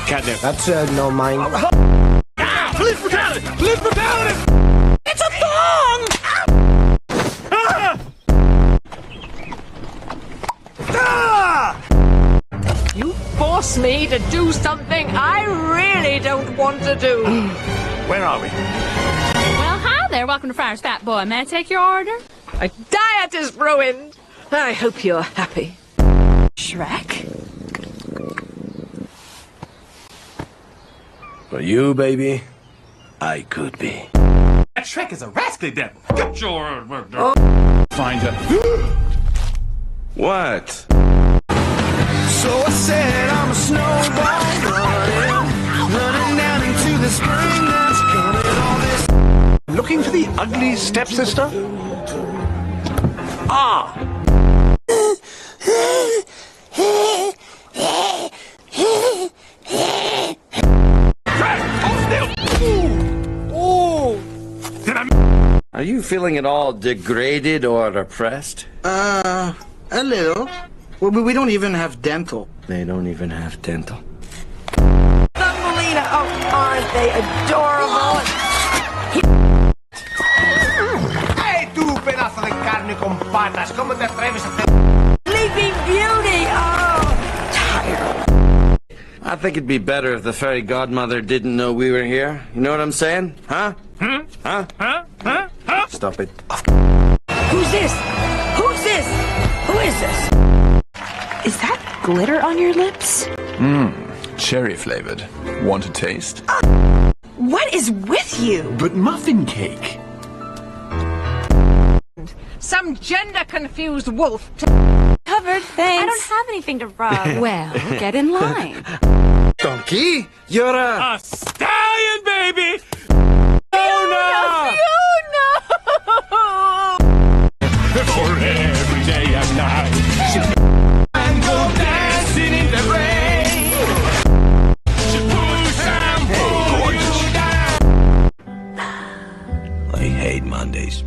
Catnip. That's no mine. Ah! Police brutality! Police brutality! It's a thong! Ah! Ah! You force me to do something I really don't want to do. Where are we? Well, hi there. Welcome to Friar's Fat Boy. May I take your order? My diet is ruined. I hope you're happy. Shrek? For you, baby, I could be. That Shrek is a rascally devil. Get your... Find her. What? So I said I'm a snowball running down into the spring that's coming. All this. Looking for the ugly stepsister? Ah! Are you feeling at all degraded or oppressed? A little. Well, we don't even have dental. They don't even have dental. Thumbelina, oh, aren't they adorable? Hey, tú, pedazo de carne con patas. ¿Cómo te atreves a hacer? Sleeping Beauty, oh, tired. I think it'd be better if the fairy godmother didn't know we were here. You know what I'm saying? Huh? Huh? Huh? Stop it. Who's this? Who's this? Who is this? Is that glitter on your lips? Cherry flavored. Want a taste? What is with you? But muffin cake. Some gender-confused wolf. Covered, thanks. I don't have anything to rub. Well, get in line. Donkey, you're a... A stallion, baby! Fiona! For every day and night. And go dancing in the rain. Push and pull you down. I hate Mondays.